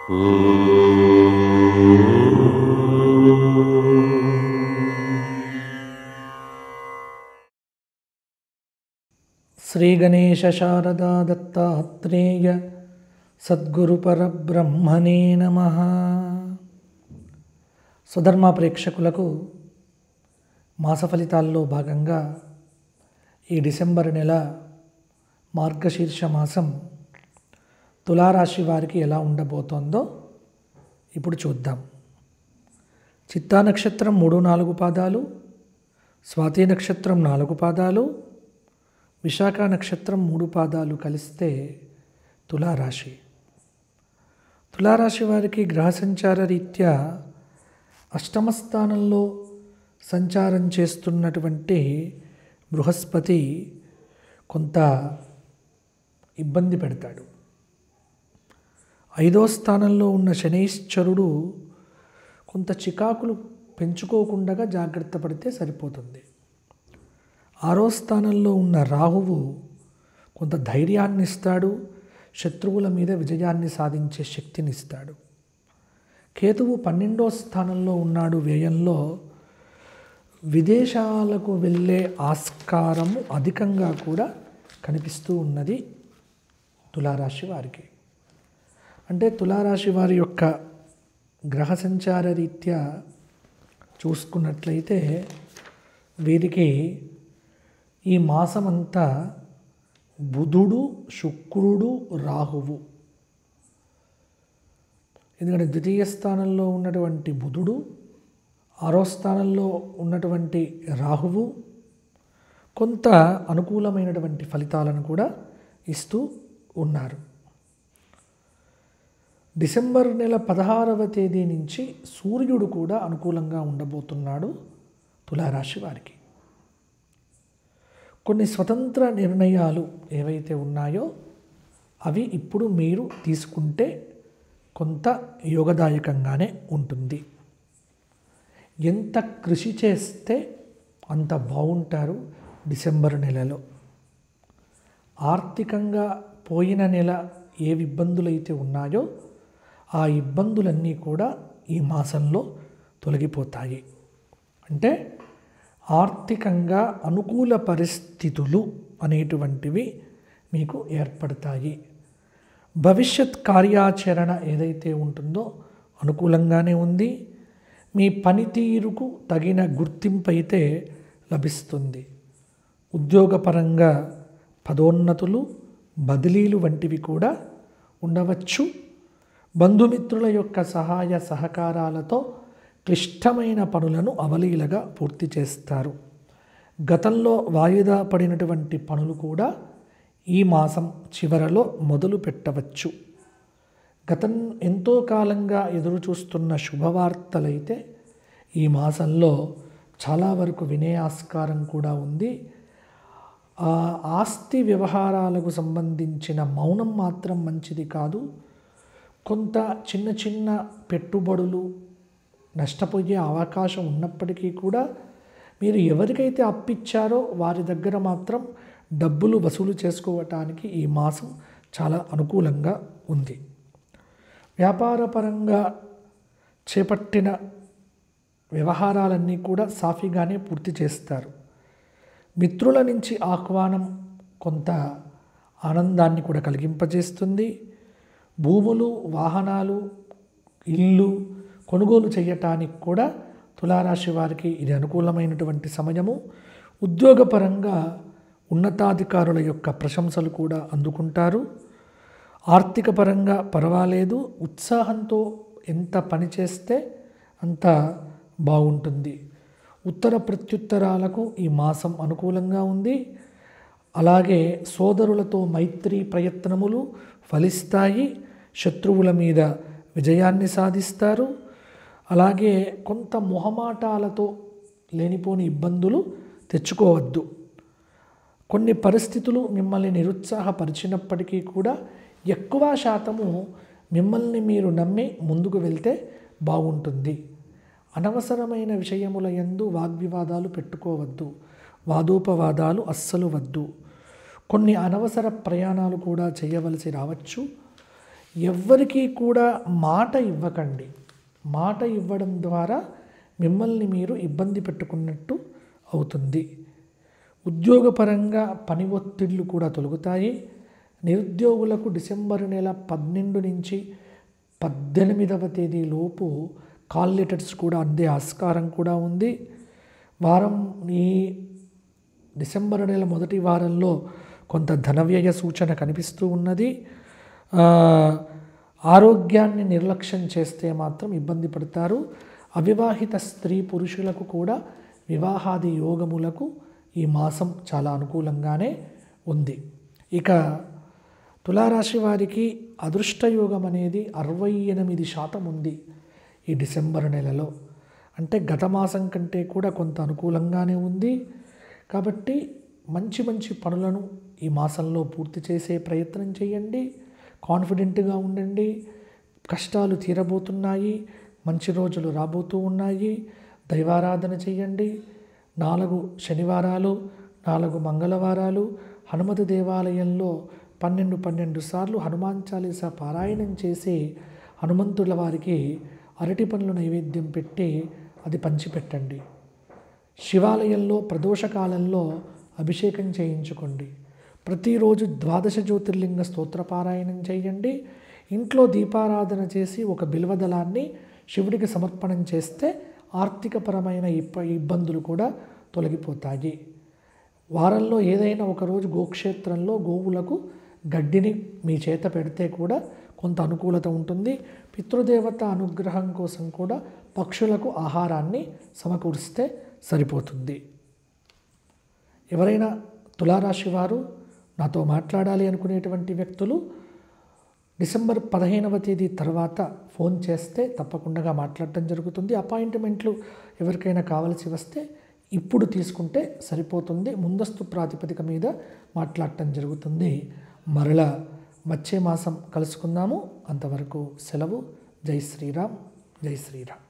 శ్రీ గణేశ శారదా దత్తాత్రేయ సద్గురు పరబ్రహ్మణే నమః. స్వధర్మ ప్రేక్షకులకు మాస ఫలితాల్లో భాగంగా ఈ డిసెంబర్ నెల మార్గశీర్ష మాసం తులారాశి వారికి ఎలా ఉండబోతోందో ఇప్పుడు చూద్దాం. చిత్తా నక్షత్రం 3-4 పాదాలు, స్వాతి నక్షత్రం 4 పాదాలు, విశాఖ నక్షత్రం 3 పాదాలు కలిస్తే తులారాశి. తులారాశి వారికి గ్రహ సంచార రీత్యా అష్టమ స్థానంలో సంచారం చేస్తున్నటువంటి బృహస్పతి కొంత ఇబ్బంది పెడతాడు. 5వ స్థానంలో ఉన్న శనైశ్చరుడు కొంత చికాకులు పెంచుకోకుండా జాగ్రత్త పడితే సరిపోతుంది. 6వ స్థానంలో ఉన్న రాహువు కొంత ధైర్యాన్ని ఇస్తాడు, శత్రువుల మీద విజయాన్ని సాధించే శక్తిని ఇస్తాడు. కేతువు 12వ స్థానంలో ఉన్నాడు వ్యయంలో. విదేశాలకు వెళ్ళే ఆస్కారము అధికంగా కూడా కనిపిస్తూ ఉన్నది తులారాశి వారికి. అంటే తులారాశి వారి యొక్క గ్రహ సంచార రీత్యా చూసుకున్నట్లయితే వీరికి ఈ మాసమంతా బుధుడు, శుక్రుడు, రాహువు, ఎందుకంటే ద్వితీయ స్థానంలో ఉన్నటువంటి బుధుడు, 6వ స్థానంలో ఉన్నటువంటి రాహువు కొంత అనుకూలమైనటువంటి ఫలితాలను కూడా ఇస్తూ ఉన్నారు. డిసెంబర్ నెల 16వ తేదీ నుంచి సూర్యుడు కూడా అనుకూలంగా ఉండబోతున్నాడు తులారాశి వారికి. కొన్ని స్వతంత్ర నిర్ణయాలు ఏవైతే ఉన్నాయో అవి ఇప్పుడు మీరు తీసుకుంటే కొంత యోగదాయకంగానే ఉంటుంది. ఎంత కృషి చేస్తే అంత బాగుంటారు డిసెంబర్ నెలలో. ఆర్థికంగా పోయిన నెల ఏ ఇబ్బందులైతే ఉన్నాయో ఆ ఇబ్బందులన్నీ కూడా ఈ మాసంలో తొలగిపోతాయి. అంటే ఆర్థికంగా అనుకూల పరిస్థితులు అనేటువంటివి మీకు ఏర్పడతాయి. భవిష్యత్ కార్యాచరణ ఏదైతే ఉంటుందో అనుకూలంగానే ఉంది. మీ పనితీరుకు తగిన గుర్తింపు అయితే లభిస్తుంది. ఉద్యోగపరంగా పదోన్నతులు, బదిలీలు వంటివి కూడా ఉండవచ్చు. బంధుమిత్రుల యొక్క సహాయ సహకారాలతో క్లిష్టమైన పనులను అవలీలగా పూర్తి చేస్తారు. గతంలో వాయిదా పడినటువంటి పనులు కూడా ఈ మాసం చివరలో మొదలు పెట్టవచ్చు. ఎంతో కాలంగా ఎదురు చూస్తున్న శుభవార్తలైతే ఈ మాసంలో చాలా వరకు వినే ఆస్కారం కూడా ఉంది. ఆస్తి వ్యవహారాలకు సంబంధించిన మౌనం మాత్రం మంచిది కాదు. కొంత చిన్న చిన్న పెట్టుబడులు నష్టపోయే అవకాశం ఉన్నప్పటికీ కూడా మీరు ఎవరికైతే అప్పిచ్చారో వారి దగ్గర మాత్రం డబ్బులు వసూలు చేసుకోవటానికి ఈ మాసం చాలా అనుకూలంగా ఉంది. వ్యాపారపరంగా చేపట్టిన వ్యవహారాలన్నీ కూడా సాఫీగానే పూర్తి చేస్తారు. మిత్రుల నుంచి ఆహ్వానం కొంత ఆనందాన్ని కూడా కలిగింపజేస్తుంది. భూములు, వాహనాలు, ఇల్లు కొనుగోలు చేయటానికి కూడా తులారాశి వారికి ఇది అనుకూలమైనటువంటి సమయము. ఉద్యోగపరంగా ఉన్నతాధికారుల యొక్క ప్రశంసలు కూడా అందుకుంటారు. ఆర్థిక పరంగా పర్వాలేదు. ఉత్సాహంతో ఎంత పని చేస్తే అంత బాగుంటుంది. ఉత్తర ప్రత్యుత్తరాలకు ఈ మాసం అనుకూలంగా ఉంది. అలాగే సోదరులతో మైత్రి ప్రయత్నములు ఫలిస్తాయి. శత్రువుల మీద విజయాన్ని సాధిస్తారు. అలాగే కొంత మొహమాటాలతో లేనిపోని ఇబ్బందులు తెచ్చుకోవద్దు. కొన్ని పరిస్థితులు మిమ్మల్ని నిరుత్సాహపరిచినప్పటికీ కూడా ఎక్కువ శాతము మిమ్మల్ని మీరు నమ్మి ముందుకు వెళ్తే బాగుంటుంది. అనవసరమైన విషయముల యందు వాగ్వివాదాలు పెట్టుకోవద్దు. వాదోపవాదాలు అస్సలు వద్దు. కొన్ని అనవసర ప్రయాణాలు కూడా చేయవలసి రావచ్చు. ఎవ్వరికీ కూడా మాట ఇవ్వకండి. మాట ఇవ్వడం ద్వారా మిమ్మల్ని మీరు ఇబ్బంది పెట్టుకున్నట్టు అవుతుంది. ఉద్యోగపరంగా పని ఒత్తిళ్లు కూడా తొలగుతాయి. నిరుద్యోగులకు డిసెంబర్ నెల 12 నుంచి 18వ తేదీ లోపు కాల్ లెటర్స్ కూడా అందే ఆస్కారం కూడా ఉంది. ఈ డిసెంబర్ నెల మొదటి వారంలో కొంత ధనవ్యయ సూచన కనిపిస్తూ ఉన్నది. ఆరోగ్యాన్ని నిర్లక్ష్యం చేస్తే మాత్రం ఇబ్బంది పడతారు. అవివాహిత స్త్రీ పురుషులకు కూడా వివాహాది యోగములకు ఈ మాసం చాలా అనుకూలంగానే ఉంది. ఇక తులారాశి వారికి అదృష్టయోగం అనేది 68% ఉంది ఈ డిసెంబర్ నెలలో. అంటే గత మాసం కంటే కూడా కొంత అనుకూలంగానే ఉంది. కాబట్టి మంచి మంచి పనులను ఈ మాసంలో పూర్తి చేసే ప్రయత్నం చేయండి. కాన్ఫిడెంట్గా ఉండండి. కష్టాలు తీరబోతున్నాయి. మంచి రోజులు రాబోతూ ఉన్నాయి. దైవారాధన చేయండి. 4 శనివారాలు, 4 మంగళవారాలు హనుమతి దేవాలయంలో 12 సార్లు హనుమాన్ చాలీసా పారాయణం చేసి హనుమంతుల వారికి అరటి పండ్లు నైవేద్యం పెట్టి అది పంచిపెట్టండి. శివాలయంలో ప్రదోషకాలంలో అభిషేకం చేయించుకోండి. ప్రతిరోజు 12 జ్యోతిర్లింగ స్తోత్ర పారాయణం చేయండి. ఇంట్లో దీపారాధన చేసి ఒక బిల్వదళాన్ని శివుడికి సమర్పణం చేస్తే ఆర్థికపరమైన ఇబ్బందులు కూడా తొలగిపోతాయి. వారంలో ఏదైనా ఒకరోజు గోక్షేత్రంలో గోవులకు గడ్డిని మీ చేత పెడితే కూడా కొంత అనుకూలత ఉంటుంది. పితృదేవత అనుగ్రహం కోసం కూడా పక్షులకు ఆహారాన్ని సమకూరిస్తే సరిపోతుంది. ఎవరైనా తులారాశి వారు నాతో మాట్లాడాలి అనుకునేటువంటి వ్యక్తులు డిసెంబర్ 15వ తేదీ తర్వాత ఫోన్ చేస్తే తప్పకుండా మాట్లాడటం జరుగుతుంది. అపాయింట్మెంట్లు ఎవరికైనా కావాల్సి వస్తే ఇప్పుడు తీసుకుంటే సరిపోతుంది. ముందస్తు ప్రాతిపదిక మీద మాట్లాడటం జరుగుతుంది. మరలా వచ్చే మాసం కలుసుకుందాము. అంతవరకు సెలవు. జై శ్రీరామ్, జై శ్రీరామ్.